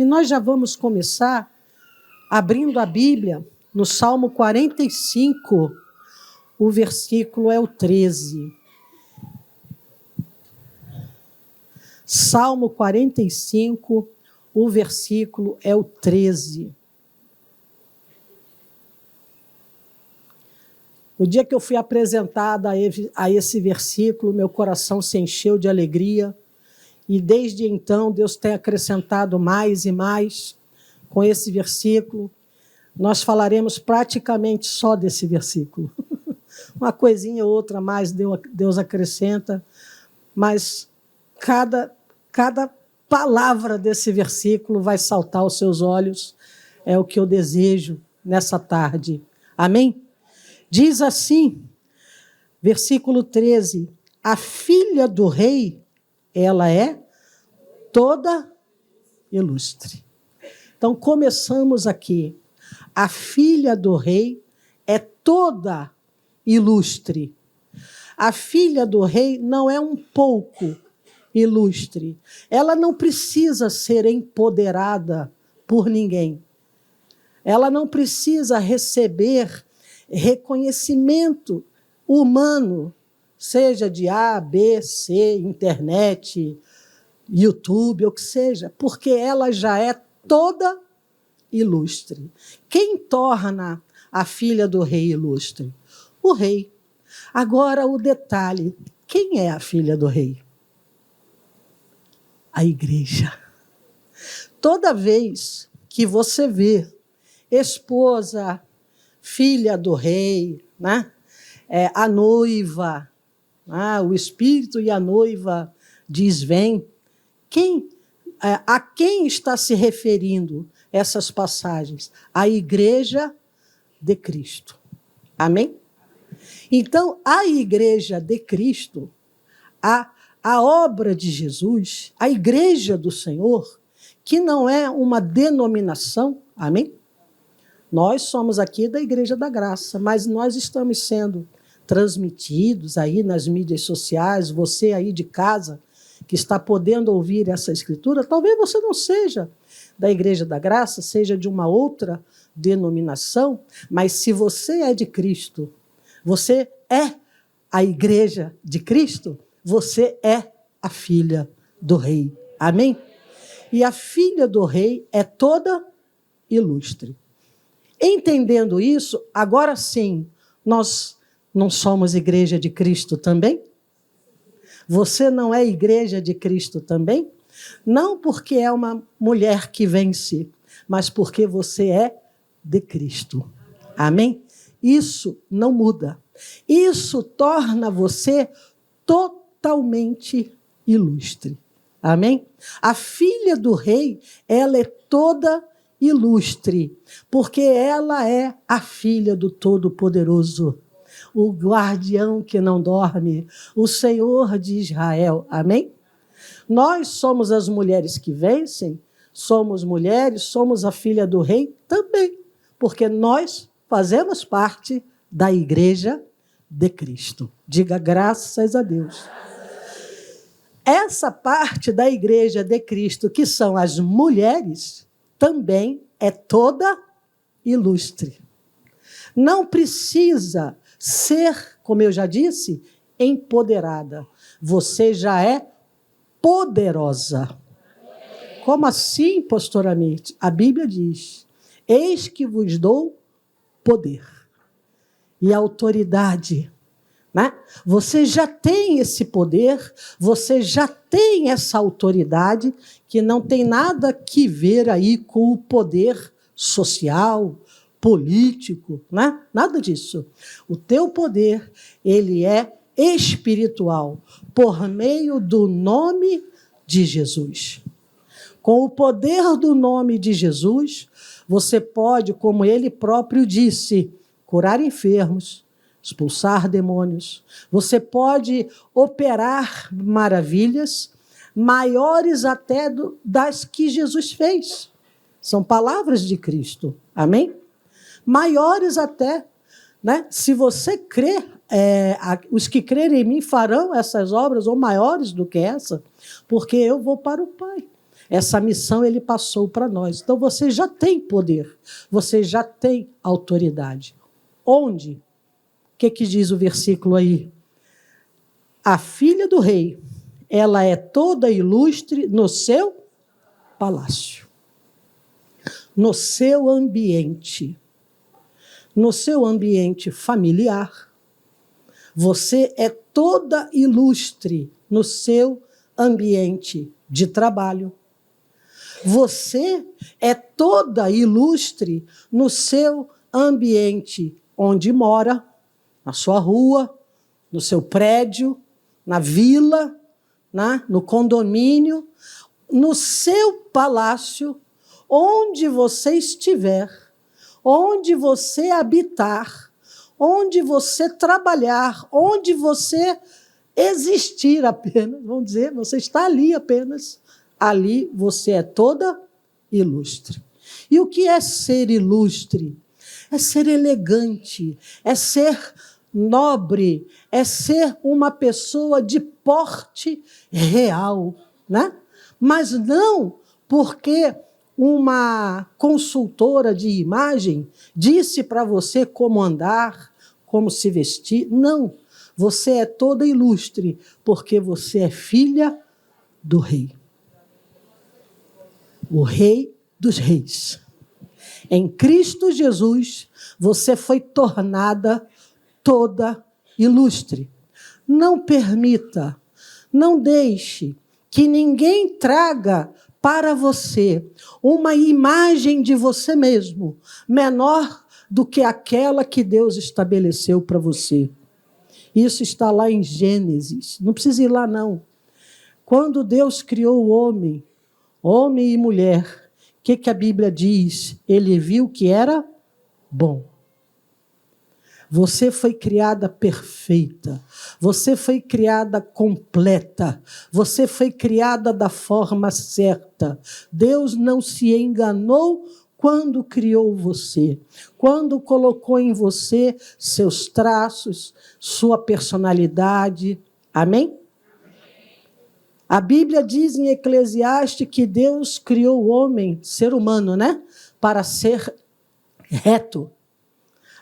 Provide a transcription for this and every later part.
E nós já vamos começar abrindo a Bíblia no Salmo 45, o versículo é o 13. Salmo 45, o versículo é o 13. O dia que eu fui apresentada a esse versículo, meu coração se encheu de alegria, e desde então Deus tem acrescentado mais e mais com esse versículo. Nós falaremos praticamente só desse versículo. Uma coisinha ou outra mais Deus acrescenta, mas cada palavra desse versículo vai saltar aos seus olhos, é o que eu desejo nessa tarde. Amém? Diz assim, versículo 13, a filha do rei, ela é toda ilustre. Então, começamos aqui. A filha do rei é toda ilustre. A filha do rei não é um pouco ilustre. Ela não precisa ser empoderada por ninguém. Ela não precisa receber reconhecimento humano, seja de A, B, C, internet, YouTube, o que seja, porque ela já é toda ilustre. Quem torna a filha do rei ilustre? O rei. Agora, o detalhe, quem é a filha do rei? A igreja. Toda vez que você vê esposa, filha do rei, né? A noiva, o espírito e a noiva diz vem. A quem está se referindo essas passagens? A igreja de Cristo. Amém? Então, a igreja de Cristo, a obra de Jesus, a igreja do Senhor, que não é uma denominação, amém? Nós somos aqui da Igreja da Graça, mas nós estamos sendo transmitidos aí nas mídias sociais, você aí de casa, que está podendo ouvir essa escritura, talvez você não seja da Igreja da Graça, seja de uma outra denominação, mas se você é de Cristo, você é a Igreja de Cristo, você é a filha do Rei. Amém? E a filha do Rei é toda ilustre. Entendendo isso, agora sim, nós não somos igreja de Cristo também? Você não é igreja de Cristo também? Não porque é uma mulher que vence, mas porque você é de Cristo. Amém? Isso não muda. Isso torna você totalmente ilustre. Amém? A filha do rei, ela é toda ilustre, porque ela é a filha do Todo-Poderoso, o guardião que não dorme, o Senhor de Israel. Amém? Nós somos as mulheres que vencem, somos mulheres, somos a filha do rei também, porque nós fazemos parte da igreja de Cristo. Diga graças a Deus. Essa parte da igreja de Cristo, que são as mulheres, também é toda ilustre. Não precisa ser, como eu já disse, empoderada. Você já é poderosa. Como assim, pastora Mirth? A Bíblia diz, eis que vos dou poder e autoridade. Né? Você já tem esse poder, você já tem essa autoridade que não tem nada que ver aí com o poder social, político, né? Nada disso. O teu poder, ele é espiritual, por meio do nome de Jesus. Com o poder do nome de Jesus, você pode, como ele próprio disse, curar enfermos, expulsar demônios. Você pode operar maravilhas maiores até das que Jesus fez. São palavras de Cristo. Amém? Maiores até, né? Se você crer, os que crerem em mim farão essas obras ou maiores do que essa, porque eu vou para o Pai. Essa missão ele passou para nós. Então você já tem poder, você já tem autoridade. Onde? O que diz o versículo aí? A filha do rei, ela é toda ilustre no seu palácio, no seu ambiente familiar. Você é toda ilustre no seu ambiente de trabalho. Você é toda ilustre no seu ambiente onde mora, na sua rua, no seu prédio, na vila, no condomínio, no seu palácio, onde você estiver, onde você habitar, onde você trabalhar, onde você existir apenas, vamos dizer, você está ali apenas, ali você é toda ilustre. E o que é ser ilustre? É ser elegante, é ser nobre, é ser uma pessoa de porte real, né? Mas não porque uma consultora de imagem disse para você como andar, como se vestir. Não, você é toda ilustre porque você é filha do rei. O rei dos reis. Em Cristo Jesus, você foi tornada toda ilustre. Não permita, não deixe que ninguém traga para você uma imagem de você mesmo menor do que aquela que Deus estabeleceu para você. Isso está lá em Gênesis. Não precisa ir lá, não. Quando Deus criou o homem e mulher, o que a Bíblia diz? Ele viu que era bom. Você foi criada perfeita, você foi criada completa, você foi criada da forma certa. Deus não se enganou quando criou você, quando colocou em você seus traços, sua personalidade. Amém? A Bíblia diz em Eclesiastes que Deus criou o homem, ser humano, né? Para ser reto.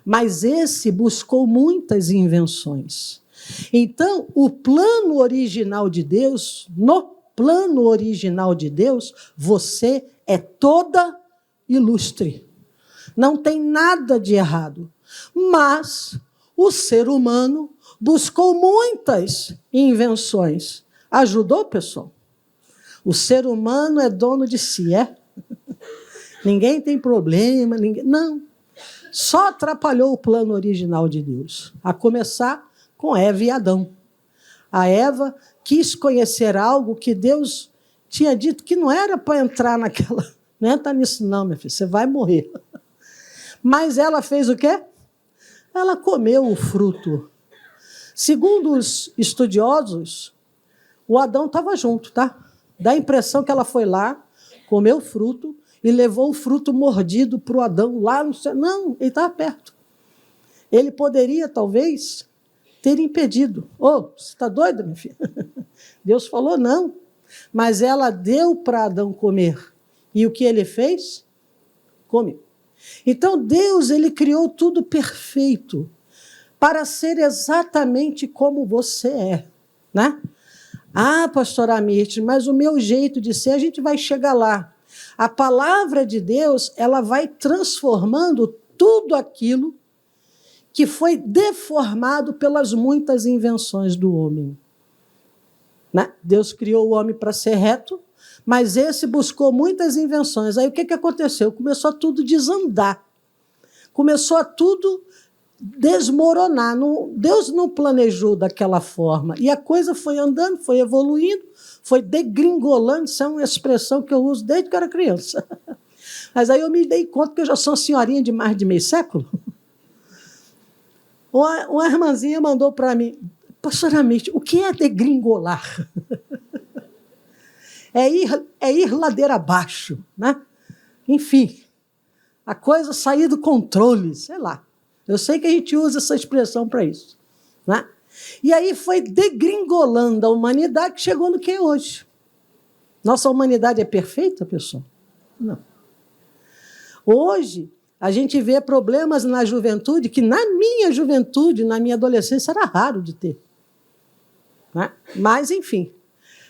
Mas esse buscou muitas invenções. Então, o plano original de Deus, no plano original de Deus, você é toda ilustre. Não tem nada de errado. Mas o ser humano buscou muitas invenções. Ajudou, pessoal? O ser humano é dono de si, é? Ninguém tem problema, ninguém... Não. Só atrapalhou o plano original de Deus. A começar com Eva e Adão. A Eva quis conhecer algo que Deus tinha dito que não era para entrar naquela... Não entra nisso não, minha filha, você vai morrer. Mas ela fez o quê? Ela comeu o fruto. Segundo os estudiosos, o Adão estava junto, tá? Dá a impressão que ela foi lá, comeu o fruto e levou o fruto mordido para o Adão lá no céu. Não, ele estava perto. Ele poderia, talvez, ter impedido. Ô, você está doida, minha filha? Deus falou não. Mas ela deu para Adão comer. E o que ele fez? Comeu. Então, Deus, ele criou tudo perfeito para ser exatamente como você é, né? Ah, pastora Mirth, mas o meu jeito de ser, a gente vai chegar lá. A palavra de Deus, ela vai transformando tudo aquilo que foi deformado pelas muitas invenções do homem. Né? Deus criou o homem para ser reto, mas esse buscou muitas invenções. Aí o que aconteceu? Começou a tudo desandar. Começou a tudo desmoronar. Deus não planejou daquela forma. E a coisa foi andando, foi evoluindo, foi degringolando. Isso é uma expressão que eu uso desde que eu era criança. Mas aí eu me dei conta que eu já sou uma senhorinha de mais de meio século. Uma irmãzinha mandou para mim, pastora Mirth, o que é degringolar? É ir ladeira abaixo, né? Enfim, a coisa sair do controle, sei lá. Eu sei que a gente usa essa expressão para isso. Né? E aí foi degringolando a humanidade que chegou no que é hoje. Nossa humanidade é perfeita, pessoal? Não. Hoje, a gente vê problemas na juventude que na minha juventude, na minha adolescência, era raro de ter. Né? Mas, enfim,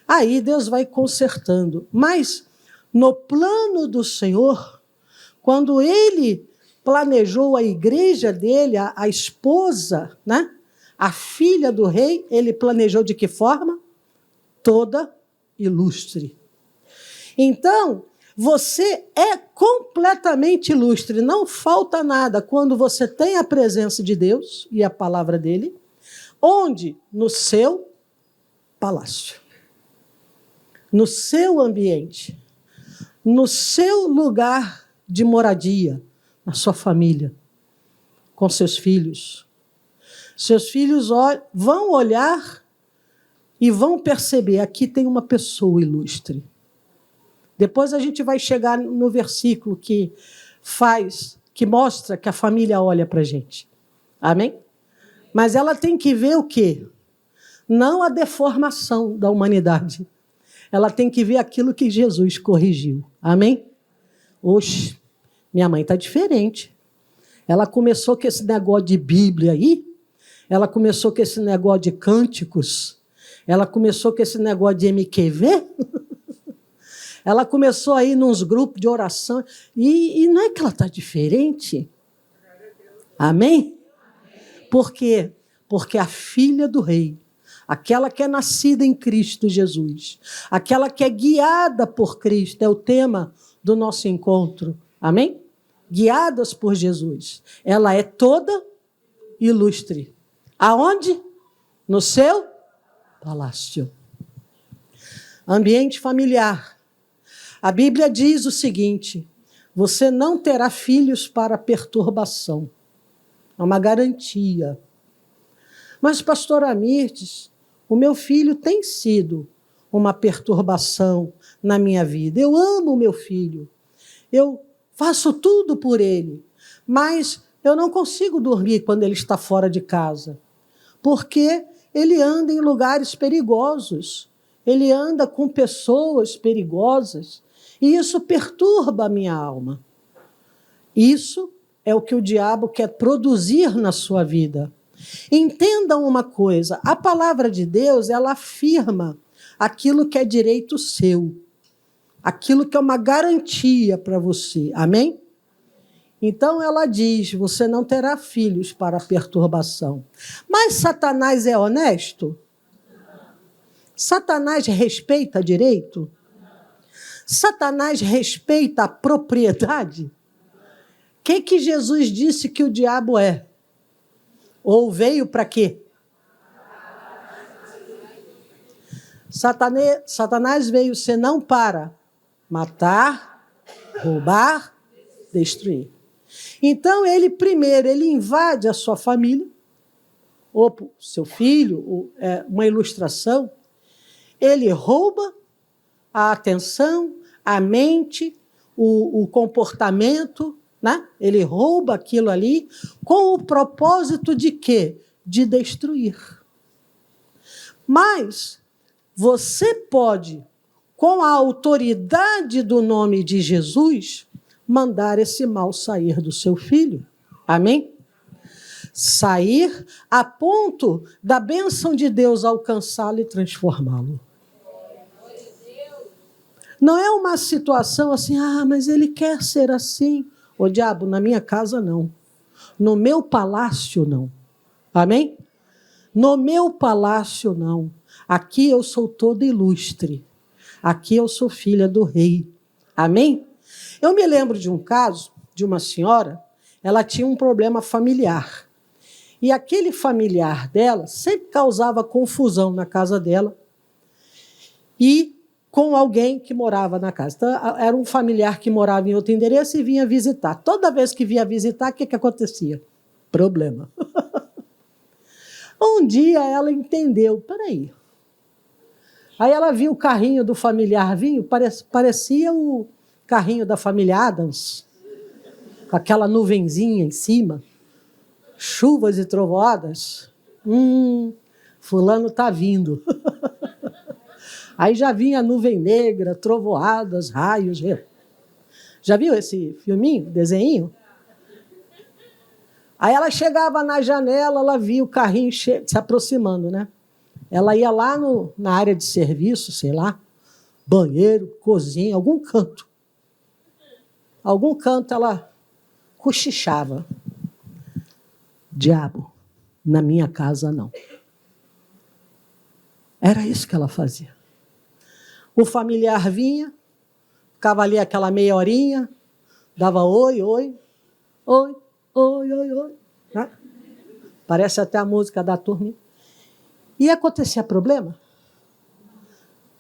aí Deus vai consertando. Mas, no plano do Senhor, quando Ele planejou a igreja dele, a esposa, né? A filha do rei, Ele planejou de que forma? Toda ilustre. Então, você é completamente ilustre, não falta nada quando você tem a presença de Deus e a palavra dele, onde? No seu palácio, no seu ambiente, no seu lugar de moradia, na sua família, com seus filhos. Seus filhos vão olhar e vão perceber, aqui tem uma pessoa ilustre. Depois a gente vai chegar no versículo que mostra que a família olha para a gente. Amém? Mas ela tem que ver o quê? Não a deformação da humanidade. Ela tem que ver aquilo que Jesus corrigiu. Amém? Oxe, minha mãe está diferente. Ela começou com esse negócio de Bíblia aí. Ela começou com esse negócio de cânticos. Ela começou com esse negócio de MQV. Ela começou aí nos grupos de oração. E não é que ela está diferente? Amém? Por quê? Porque a filha do rei, aquela que é nascida em Cristo Jesus, aquela que é guiada por Cristo, é o tema do nosso encontro. Amém? Guiadas por Jesus. Ela é toda ilustre. Aonde? No seu palácio. Ambiente familiar. A Bíblia diz o seguinte: você não terá filhos para perturbação. É uma garantia. Mas, pastor Amirtes, o meu filho tem sido uma perturbação na minha vida. Eu amo o meu filho. Eu faço tudo por ele. Mas eu não consigo dormir quando ele está fora de casa. Porque ele anda em lugares perigosos. Ele anda com pessoas perigosas. E isso perturba a minha alma. Isso é o que o diabo quer produzir na sua vida. Entendam uma coisa, a palavra de Deus, ela afirma aquilo que é direito seu, aquilo que é uma garantia para você, amém? Então ela diz, você não terá filhos para perturbação. Mas Satanás é honesto? Satanás respeita direito? Satanás respeita a propriedade? O que Jesus disse que o diabo é? Ou veio para quê? Satanás veio senão para matar, roubar, destruir. Então, ele invade a sua família, ou seu filho, uma ilustração, ele rouba a atenção, a mente, o comportamento, né? Ele rouba aquilo ali com o propósito de quê? De destruir. Mas você pode, com a autoridade do nome de Jesus, mandar esse mal sair do seu filho. Amém? Sair a ponto da bênção de Deus alcançá-lo e transformá-lo. Não é uma situação assim, mas ele quer ser assim. Ô diabo, na minha casa não. No meu palácio não. Amém? No meu palácio não. Aqui eu sou toda ilustre. Aqui eu sou filha do rei. Amém? Eu me lembro de um caso de uma senhora, ela tinha um problema familiar. E aquele familiar dela sempre causava confusão na casa dela. E com alguém que morava na casa. Então, era um familiar que morava em outro endereço e vinha visitar. Toda vez que vinha visitar, o que acontecia? Problema. Um dia ela entendeu, peraí. Aí ela viu o carrinho do familiar vinho, parecia o carrinho da família Adams, com aquela nuvenzinha em cima, chuvas e trovoadas. Fulano está vindo. Aí já vinha nuvem negra, trovoadas, raios. Já viu esse filminho, desenho? Aí ela chegava na janela, ela via o carrinho se aproximando, né? Ela ia lá na área de serviço, sei lá, banheiro, cozinha, algum canto. Algum canto ela cochichava. Diabo, na minha casa não. Era isso que ela fazia. O familiar vinha, ficava ali aquela meia horinha, dava oi, oi, oi, oi, oi, oi. Né? Parece até a música da turma. E acontecia problema?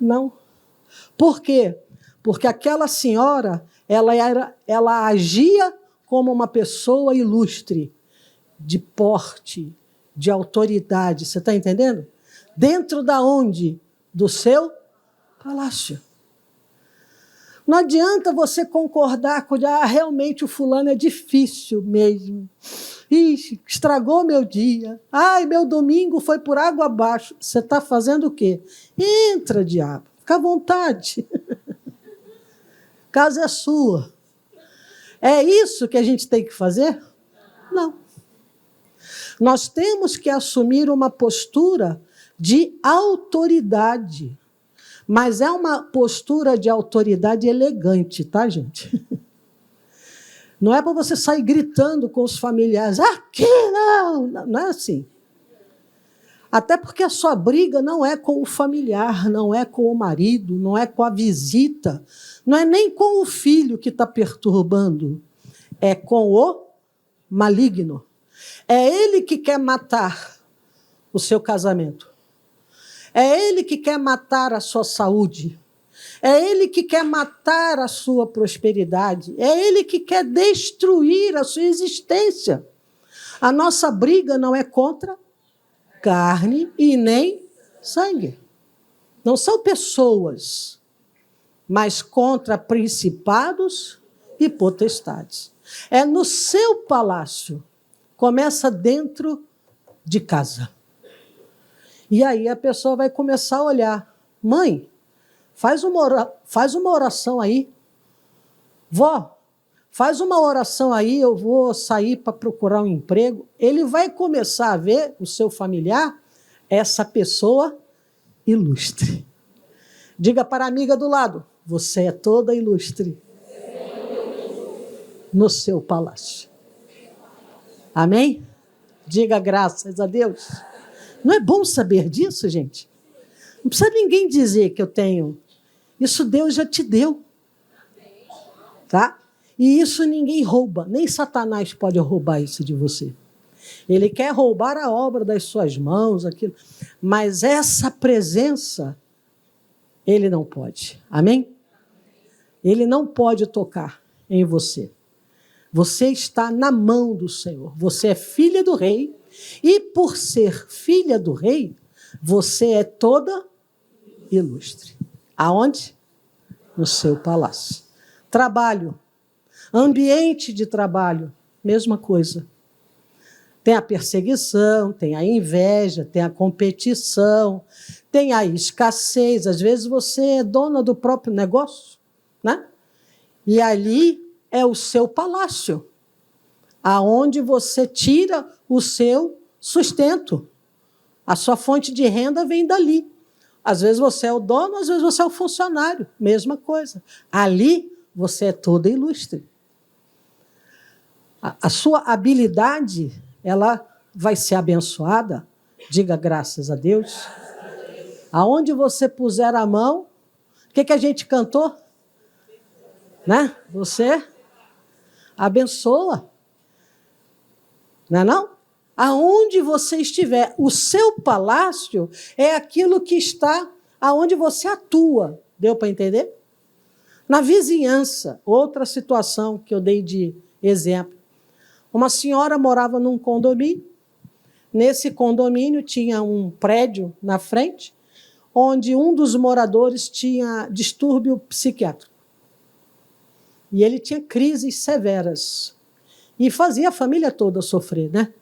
Não. Por quê? Porque aquela senhora, ela agia como uma pessoa ilustre, de porte, de autoridade. Você está entendendo? Dentro da onde? Do seu palácio. Não adianta você concordar com realmente o fulano é difícil mesmo. Ixi, estragou meu dia. Ai, meu domingo foi por água abaixo. Você está fazendo o quê? Entra, diabo. Fica à vontade. A casa é sua. É isso que a gente tem que fazer? Não. Nós temos que assumir uma postura de autoridade. Mas é uma postura de autoridade elegante, tá, gente? Não é para você sair gritando com os familiares. Aqui não! Não é assim. Até porque a sua briga não é com o familiar, não é com o marido, não é com a visita, não é nem com o filho que está perturbando. É com o maligno. É ele que quer matar o seu casamento. É ele que quer matar a sua saúde. É ele que quer matar a sua prosperidade. É ele que quer destruir a sua existência. A nossa briga não é contra carne e nem sangue. Não são pessoas, mas contra principados e potestades. É no seu palácio. Começa dentro de casa. E aí a pessoa vai começar a olhar. Mãe, faz uma oração aí. Vó, faz uma oração aí, eu vou sair para procurar um emprego. Ele vai começar a ver o seu familiar, essa pessoa ilustre. Diga para a amiga do lado, você é toda ilustre no seu palácio. Amém? Diga graças a Deus. Não é bom saber disso, gente? Não precisa ninguém dizer que eu tenho. Isso Deus já te deu. Tá? E isso ninguém rouba. Nem Satanás pode roubar isso de você. Ele quer roubar a obra das suas mãos, aquilo. Mas essa presença, ele não pode. Amém? Ele não pode tocar em você. Você está na mão do Senhor. Você é filha do rei. E por ser filha do rei, você é toda ilustre. Aonde? No seu palácio. Trabalho. Ambiente de trabalho. Mesma coisa. Tem a perseguição, tem a inveja, tem a competição, tem a escassez. Às vezes você é dona do próprio negócio, né? E ali é o seu palácio, aonde você tira o seu sustento. A sua fonte de renda vem dali. Às vezes você é o dono, às vezes você é o funcionário. Mesma coisa. Ali você é toda ilustre. A sua habilidade, ela vai ser abençoada. Diga graças a Deus. Aonde você puser a mão, o que a gente cantou? Né? Você abençoa. Não é não? Aonde você estiver, o seu palácio é aquilo que está aonde você atua. Deu para entender? Na vizinhança, outra situação que eu dei de exemplo. Uma senhora morava num condomínio. Nesse condomínio tinha um prédio na frente, onde um dos moradores tinha distúrbio psiquiátrico. E ele tinha crises severas. E fazia a família toda sofrer, né?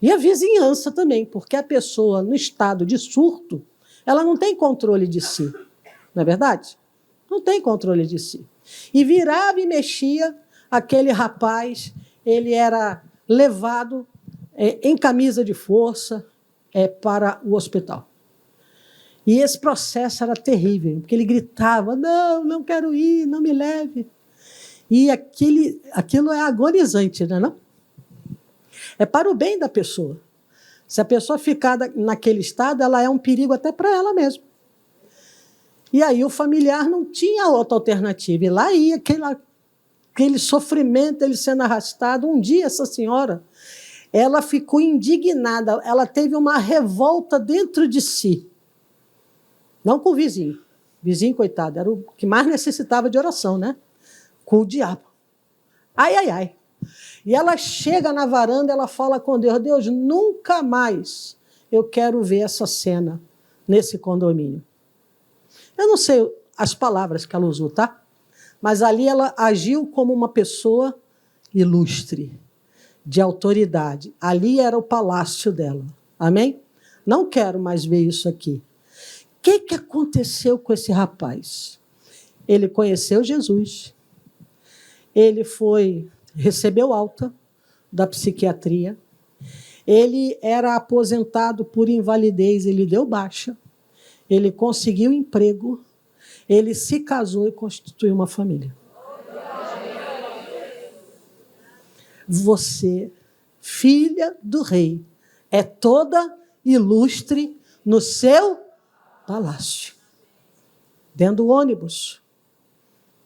E a vizinhança também, porque a pessoa no estado de surto, ela não tem controle de si. Não é verdade? Não tem controle de si. E virava e mexia, aquele rapaz, ele era levado em camisa de força para o hospital. E esse processo era terrível, porque ele gritava, não quero ir, não me leve. E aquilo é agonizante, não é não? É para o bem da pessoa. Se a pessoa ficar naquele estado, ela é um perigo até para ela mesma. E aí o familiar não tinha outra alternativa. E lá ia aquele sofrimento, ele sendo arrastado. Um dia, essa senhora, ela ficou indignada, ela teve uma revolta dentro de si. Não com o vizinho. O vizinho, coitado, era o que mais necessitava de oração, né? Com o diabo. Ai. E ela chega na varanda, ela fala com Deus, Deus, nunca mais eu quero ver essa cena nesse condomínio. Eu não sei as palavras que ela usou, tá? Mas ali ela agiu como uma pessoa ilustre, de autoridade. Ali era o palácio dela. Amém? Não quero mais ver isso aqui. O que aconteceu com esse rapaz? Ele conheceu Jesus. Ele recebeu alta da psiquiatria. Ele era aposentado por invalidez, ele deu baixa. Ele conseguiu emprego. Ele se casou e constituiu uma família. Você, filha do rei, é toda ilustre no seu palácio. Dentro do ônibus.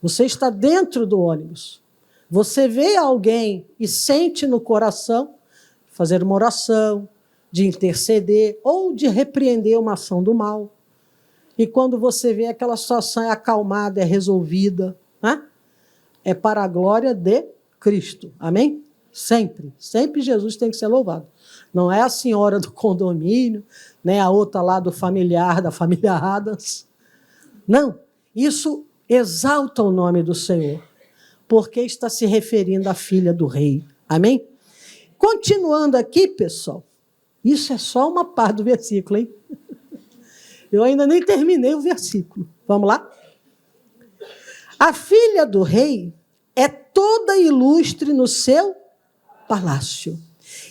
Você está dentro do ônibus. Você vê alguém e sente no coração fazer uma oração, de interceder ou de repreender uma ação do mal. E quando você vê aquela situação é acalmada, é resolvida, né? É para a glória de Cristo. Amém? Sempre. Sempre Jesus tem que ser louvado. Não é a senhora do condomínio, nem a outra lá do familiar, da família Adams. Não. Isso exalta o nome do Senhor, porque está se referindo à filha do rei. Amém? Continuando aqui, pessoal, isso é só uma parte do versículo, hein? Eu ainda nem terminei o versículo. Vamos lá? A filha do rei é toda ilustre no seu palácio,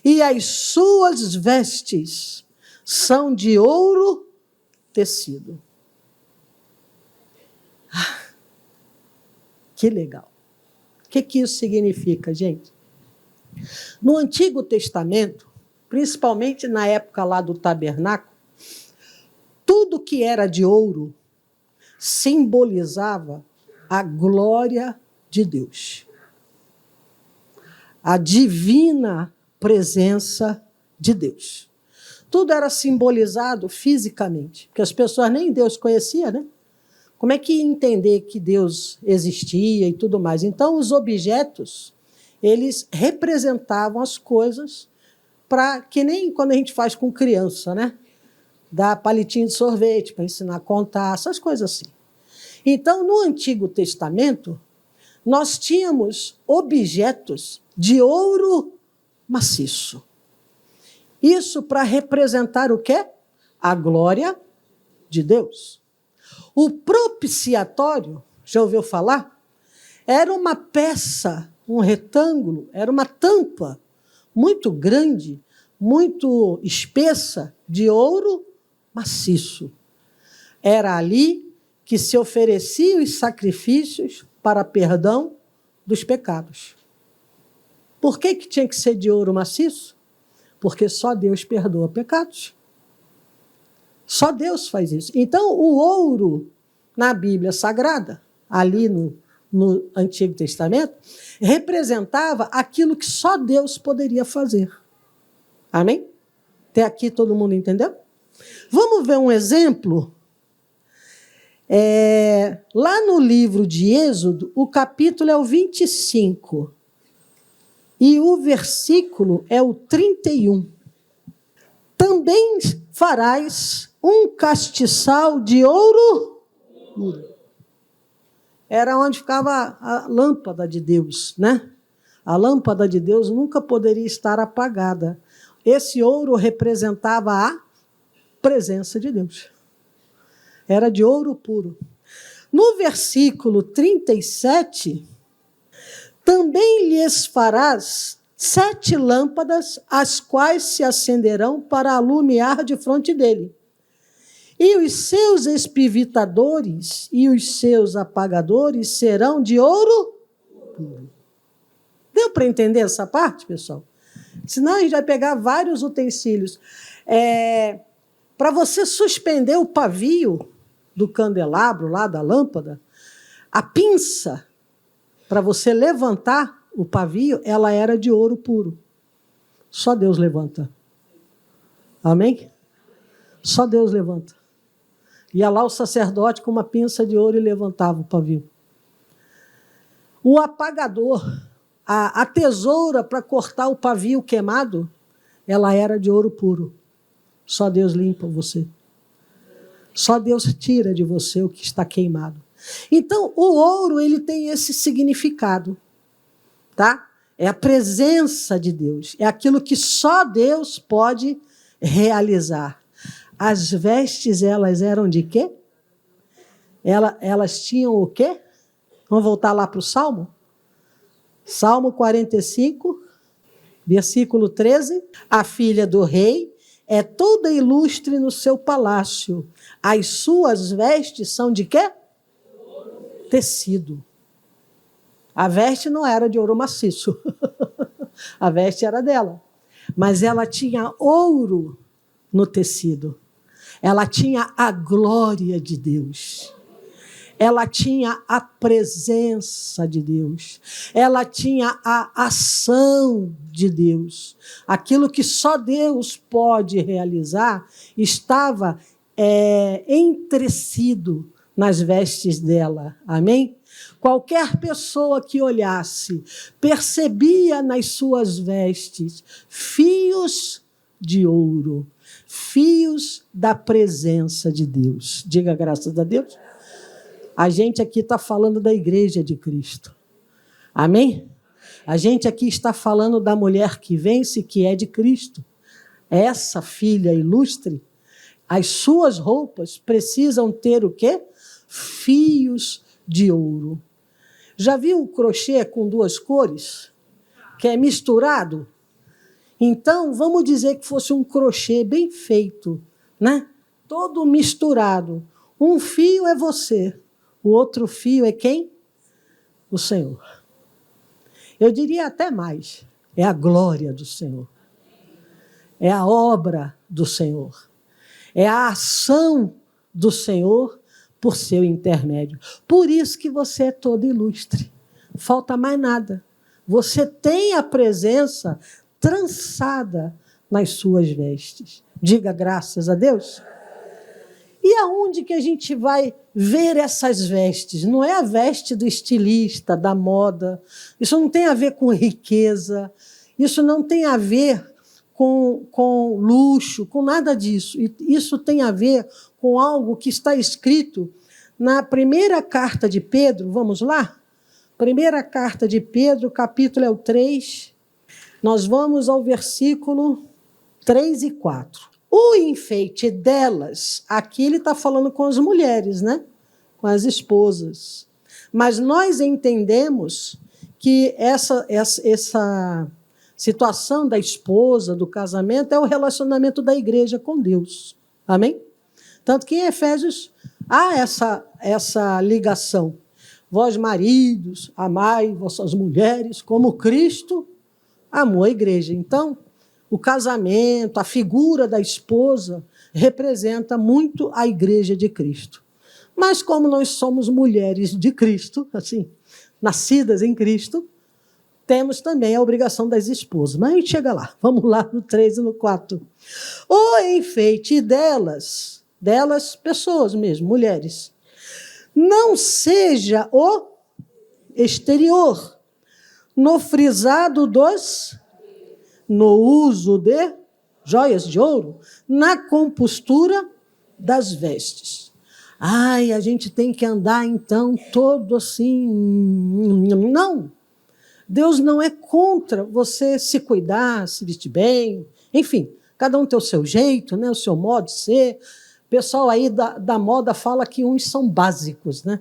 e as suas vestes são de ouro tecido. Que legal. O que isso significa, gente? No Antigo Testamento, principalmente na época lá do tabernáculo, tudo que era de ouro simbolizava a glória de Deus. A divina presença de Deus. Tudo era simbolizado fisicamente, porque as pessoas nem Deus conheciam, né? Como é que ia entender que Deus existia e tudo mais? Então, os objetos, eles representavam as coisas, que nem quando a gente faz com criança, né? Dá palitinho de sorvete para ensinar a contar, essas coisas assim. Então, no Antigo Testamento, nós tínhamos objetos de ouro maciço. Isso para representar o quê? A glória de Deus. O propiciatório, já ouviu falar? Era uma peça, um retângulo, era uma tampa muito grande, muito espessa, de ouro maciço. Era ali que se ofereciam os sacrifícios para perdão dos pecados. Por que tinha que ser de ouro maciço? Porque só Deus perdoa pecados. Só Deus faz isso. Então, o ouro na Bíblia Sagrada, ali no Antigo Testamento, representava aquilo que só Deus poderia fazer. Amém? Até aqui todo mundo entendeu? Vamos ver um exemplo? Lá no livro de Êxodo, o capítulo é o 25. E o versículo é o 31. Também farás um castiçal de ouro puro. Era onde ficava a lâmpada de Deus, né? A lâmpada de Deus nunca poderia estar apagada. Esse ouro representava a presença de Deus. Era de ouro puro. No versículo 37, também lhes farás 7 lâmpadas, as quais se acenderão para alumiar de fronte dele. E os seus espivitadores e os seus apagadores serão de ouro puro. Deu para entender essa parte, pessoal? Senão a gente vai pegar vários utensílios. Para você suspender o pavio do candelabro, lá da lâmpada, a pinça, para você levantar o pavio, ela era de ouro puro. Só Deus levanta. Amém? Só Deus levanta. Ia lá o sacerdote com uma pinça de ouro e levantava o pavio. O apagador, a tesoura para cortar o pavio queimado, ela era de ouro puro. Só Deus limpa você. Só Deus tira de você o que está queimado. Então, o ouro, ele tem esse significado, tá? É a presença de Deus. É aquilo que só Deus pode realizar. As vestes, elas eram de quê? Elas tinham o quê? Vamos voltar lá para o Salmo? Salmo 45, versículo 13. A filha do rei é toda ilustre no seu palácio. As suas vestes são de quê? Tecido. A veste não era de ouro maciço. A veste era dela. Mas ela tinha ouro no tecido. Ela tinha a glória de Deus. Ela tinha a presença de Deus. Ela tinha a ação de Deus. Aquilo que só Deus pode realizar estava entretecido nas vestes dela. Amém? Qualquer pessoa que olhasse, percebia nas suas vestes fios de ouro, fios da presença de Deus. Diga graças a Deus. A gente aqui está falando da igreja de Cristo. Amém? A gente aqui está falando da mulher que vence, que é de Cristo. Essa filha ilustre, as suas roupas precisam ter o quê? Fios de ouro. Já viu o crochê com 2 cores? Que é misturado? Então, vamos dizer que fosse um crochê bem feito, né? Todo misturado. Um fio é você, o outro fio é quem? O Senhor. Eu diria até mais, é a glória do Senhor. É a obra do Senhor. É a ação do Senhor por seu intermédio. Por isso que você é todo ilustre. Falta mais nada. Você tem a presença trançada nas suas vestes. Diga graças a Deus. E aonde que a gente vai ver essas vestes? Não é a veste do estilista, da moda. Isso não tem a ver com riqueza. Isso não tem a ver com luxo, com nada disso. Isso tem a ver com algo que está escrito na primeira carta de Pedro. Vamos lá? Primeira carta de Pedro, capítulo é o 3. Nós vamos ao versículo 3 e 4. O enfeite delas, aqui ele está falando com as mulheres, né? Com as esposas. Mas nós entendemos que essa situação da esposa, do casamento, é o relacionamento da igreja com Deus. Amém? Tanto que em Efésios há essa ligação. Vós, maridos, amai vossas mulheres como Cristo amou a igreja. Então, o casamento, a figura da esposa, representa muito a igreja de Cristo. Mas como nós somos mulheres de Cristo, assim, nascidas em Cristo, temos também a obrigação das esposas. Mas a gente chega lá. Vamos lá no 3 e no 4. O enfeite delas, pessoas mesmo, mulheres, não seja o exterior, no frisado no uso de joias de ouro, na compostura das vestes. Ai, a gente tem que andar, então, todo assim. Não. Deus não é contra você se cuidar, se vestir bem. Enfim, cada um tem o seu jeito, né? O seu modo de ser. O pessoal aí da moda fala que uns são básicos, né?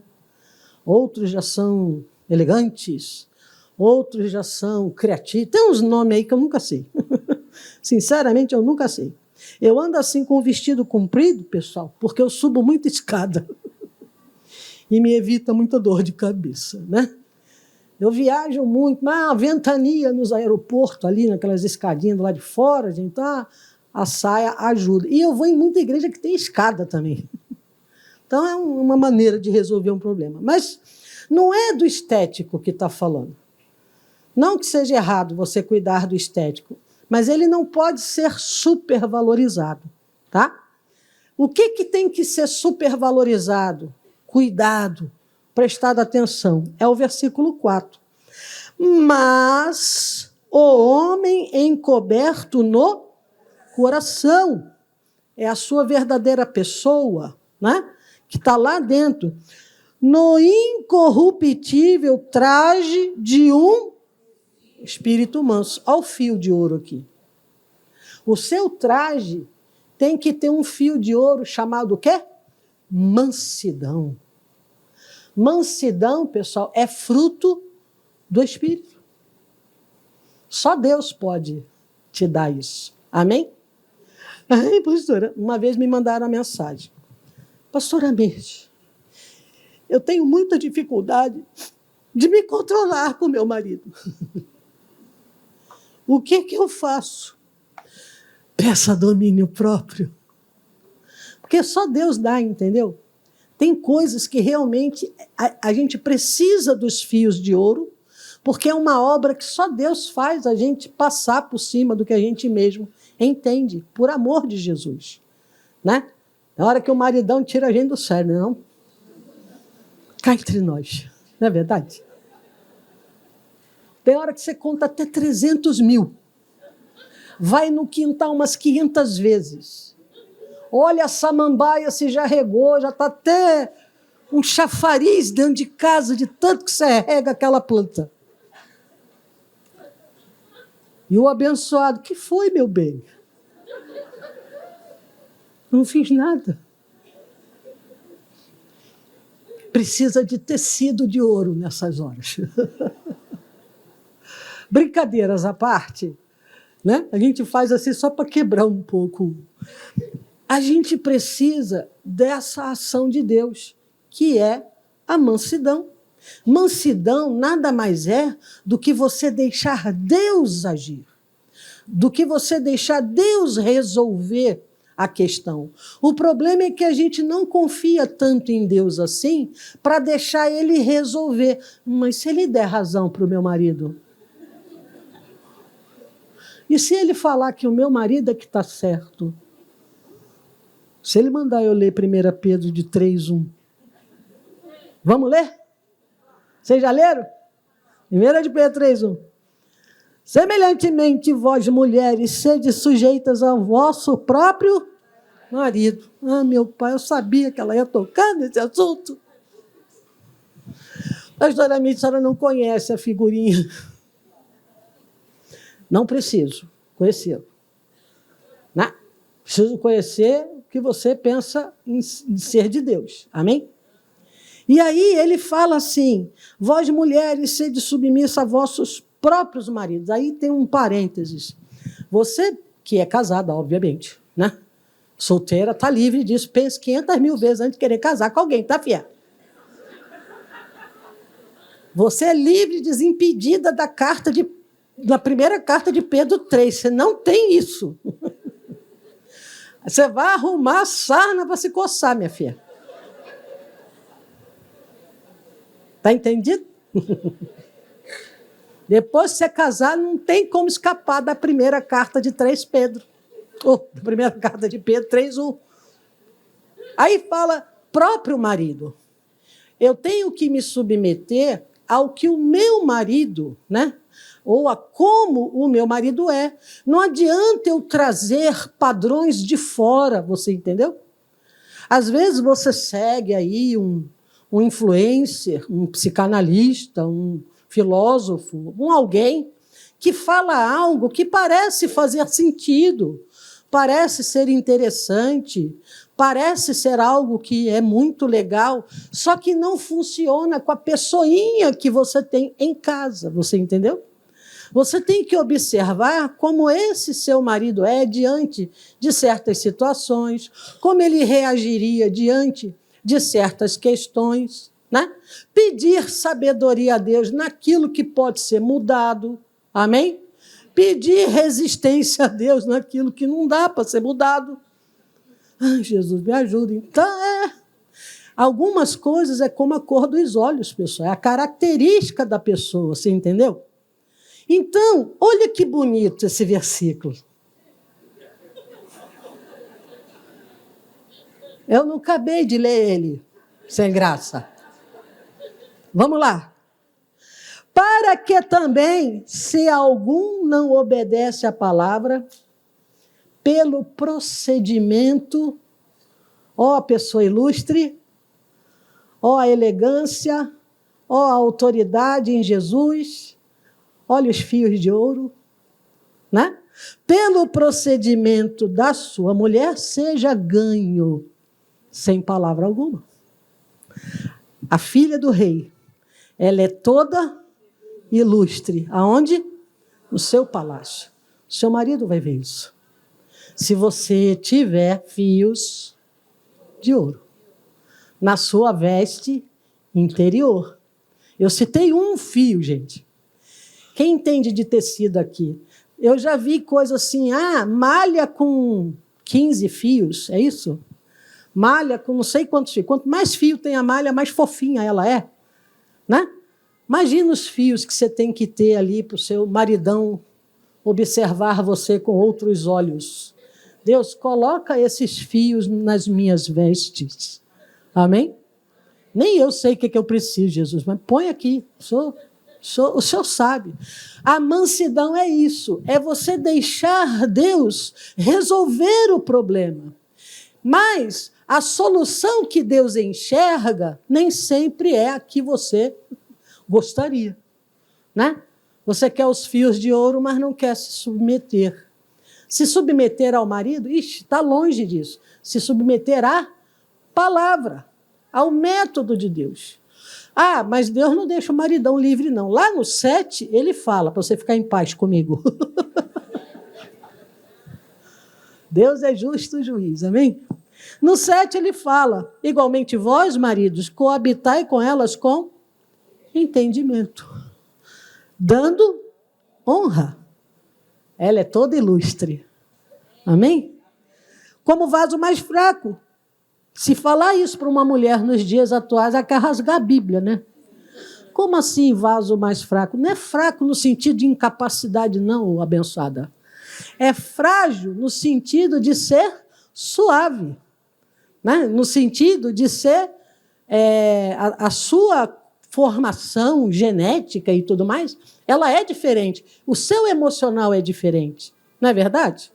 outros já são elegantes, outros já são criativos. Tem uns nomes aí que eu nunca sei. Sinceramente, eu nunca sei. Eu ando assim com o vestido comprido, pessoal, porque eu subo muita escada. E me evita muita dor de cabeça, né? Eu viajo muito, mas a ventania nos aeroportos, ali naquelas escadinhas do lado de fora, gente, então a saia ajuda. E eu vou em muita igreja que tem escada também. Então é uma maneira de resolver um problema. Mas não é do estético que está falando. Não que seja errado você cuidar do estético, mas ele não pode ser supervalorizado, tá? O que tem que ser supervalorizado? Cuidado, prestado atenção. É o versículo 4. Mas o homem encoberto no coração é a sua verdadeira pessoa, né? Que está lá dentro. No incorruptível traje de um espírito manso. Olha o fio de ouro aqui. O seu traje tem que ter um fio de ouro chamado o quê? Mansidão. Mansidão, pessoal, é fruto do Espírito. Só Deus pode te dar isso. Amém? Aí, pastora, uma vez me mandaram uma mensagem. Pastora Mirth, eu tenho muita dificuldade de me controlar com meu marido. O que eu faço? Peça domínio próprio. Porque só Deus dá, entendeu? Tem coisas que realmente a gente precisa dos fios de ouro, porque é uma obra que só Deus faz a gente passar por cima do que a gente mesmo entende, por amor de Jesus. Né? Na hora que o maridão tira a gente do sério, não? Cá entre nós, não é verdade? Tem hora que você conta até 300 mil. Vai no quintal umas 500 vezes. Olha a samambaia se já regou, já está até um chafariz dentro de casa, de tanto que você rega aquela planta. E o abençoado, que foi, meu bem? Não fiz nada. Precisa de tecido de ouro nessas horas. Brincadeiras à parte, né? A gente faz assim só para quebrar um pouco. A gente precisa dessa ação de Deus, que é a mansidão. Mansidão nada mais é do que você deixar Deus agir, do que você deixar Deus resolver a questão. O problema é que a gente não confia tanto em Deus assim para deixar Ele resolver. Mas se Ele der razão para o meu marido? E se Ele falar que o meu marido é que está certo? Se Ele mandar eu ler 1 Pedro de 3:1. Vamos ler? Vocês já leram? 1 de Pedro 3:1. Semelhantemente, vós, mulheres, sede sujeitas ao vosso próprio marido. Ah, meu pai, eu sabia que ela ia tocar nesse assunto. Pastora Mirth, a senhora não conhece a figurinha. Não preciso conhecê-lo. Não. Preciso conhecer o que você pensa em ser de Deus. Amém? E aí ele fala assim, vós, mulheres, sede submissa a vossos próprios maridos. Aí tem um parênteses. Você, que é casada, obviamente, né? Solteira, está livre disso. Pense 500 mil vezes antes de querer casar com alguém, tá, filha? Você é livre, desimpedida da primeira carta de Pedro 3. Você não tem isso. Você vai arrumar a sarna para se coçar, minha filha. Está entendido? Depois de você casar, não tem como escapar da primeira carta de 3 Pedro. Da primeira carta de Pedro 3:1. Aí fala, próprio marido. Eu tenho que me submeter ao que o meu marido, né? Ou a como o meu marido é. Não adianta eu trazer padrões de fora, você entendeu? Às vezes você segue aí um influencer, um psicanalista, um filósofo, alguém que fala algo que parece fazer sentido, parece ser interessante, parece ser algo que é muito legal, só que não funciona com a pessoinha que você tem em casa, você entendeu? Você tem que observar como esse seu marido é diante de certas situações, como ele reagiria diante de certas questões, né? Pedir sabedoria a Deus naquilo que pode ser mudado, amém? Pedir resistência a Deus naquilo que não dá para ser mudado. Ai, Jesus, me ajuda. Então, algumas coisas é como a cor dos olhos, pessoal. É a característica da pessoa, você entendeu? Então, olha que bonito esse versículo. Eu não acabei de ler ele, sem graça. Vamos lá. Para que também, se algum não obedece à palavra, pelo procedimento, ó a pessoa ilustre, ó a elegância, ó a autoridade em Jesus, olha os fios de ouro, né? Pelo procedimento da sua mulher, seja ganho, sem palavra alguma. A filha do rei, ela é toda ilustre. Aonde? No seu palácio. O seu marido vai ver isso. Se você tiver fios de ouro na sua veste interior. Eu citei um fio, gente. Quem entende de tecido aqui? Eu já vi coisa assim, malha com 15 fios, é isso? Malha com não sei quantos fios. Quanto mais fio tem a malha, mais fofinha ela é, né? Imagina os fios que você tem que ter ali para o seu maridão observar você com outros olhos. Deus, coloca esses fios nas minhas vestes. Amém? Nem eu sei o que eu preciso, Jesus, mas põe aqui. O Senhor sabe. A mansidão é isso, é você deixar Deus resolver o problema. Mas a solução que Deus enxerga nem sempre é a que você gostaria, né? Você quer os fios de ouro, mas não quer se submeter. Se submeter ao marido, está longe disso. Se submeter à palavra, ao método de Deus. Mas Deus não deixa o maridão livre, não. Lá no 7, ele fala, para você ficar em paz comigo. Deus é justo juiz, amém? No 7 ele fala, igualmente vós, maridos, coabitai com elas com entendimento, dando honra. Ela é toda ilustre. Amém? Como vaso mais fraco. Se falar isso para uma mulher nos dias atuais, ela quer rasgar a Bíblia, né? Como assim vaso mais fraco? Não é fraco no sentido de incapacidade, não, abençoada. É frágil no sentido de ser suave, né? No sentido de ser a sua formação genética e tudo mais, ela é diferente. O seu emocional é diferente. Não é verdade?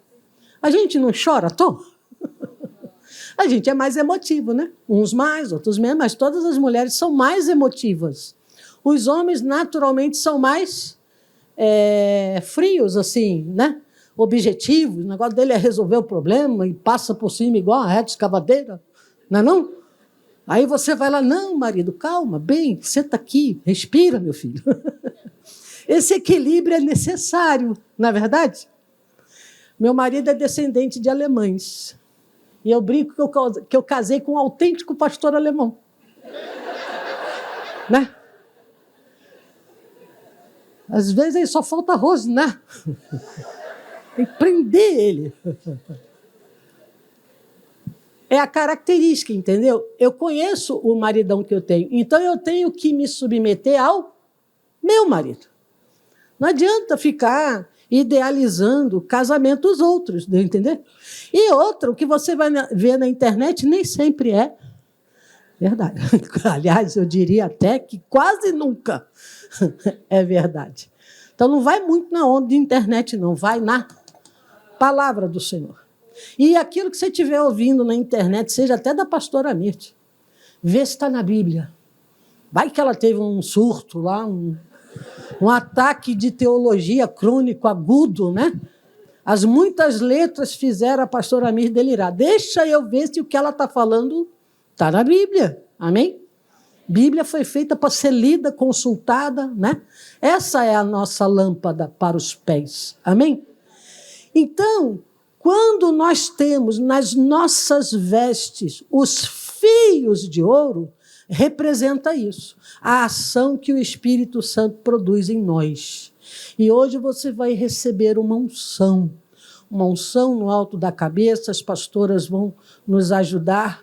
A gente não chora à toa? A gente é mais emotivo, né? Uns mais, outros menos, mas todas as mulheres são mais emotivas. Os homens, naturalmente, são mais frios, assim, né? Objetivos. O negócio dele é resolver o problema e passa por cima igual a reta escavadeira. Não é não? Aí você vai lá, não, marido, calma, bem, senta aqui, respira, meu filho. Esse equilíbrio é necessário, não é verdade? Meu marido é descendente de alemães. E eu brinco que eu casei com um autêntico pastor alemão. Né? Às vezes aí só falta arroz, né? Tem que prender ele. É a característica, entendeu? Eu conheço o maridão que eu tenho, então eu tenho que me submeter ao meu marido. Não adianta ficar idealizando o casamento dos outros, entendeu? E outra, o que você vai ver na internet nem sempre é verdade. Aliás, eu diria até que quase nunca é verdade. Então, não vai muito na onda de internet, não. Vai na palavra do Senhor. E aquilo que você estiver ouvindo na internet, seja até da pastora Mirth, vê se está na Bíblia. Vai que ela teve um surto lá, um ataque de teologia crônico agudo, né? As muitas letras fizeram a pastora Mir delirar. Deixa eu ver se o que ela está falando está na Bíblia. Amém? Bíblia foi feita para ser lida, consultada, né? Essa é a nossa lâmpada para os pés. Amém? Então, quando nós temos nas nossas vestes os fios de ouro, representa isso, a ação que o Espírito Santo produz em nós. E hoje você vai receber uma unção no alto da cabeça, as pastoras vão nos ajudar,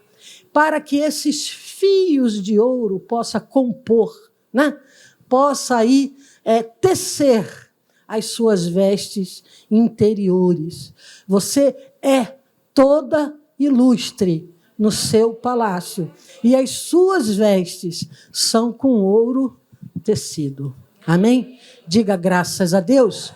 para que esses fios de ouro possa compor, né? Possa aí tecer as suas vestes interiores. Você é toda ilustre no seu palácio, e as suas vestes são com ouro tecido. Amém? Diga graças a Deus.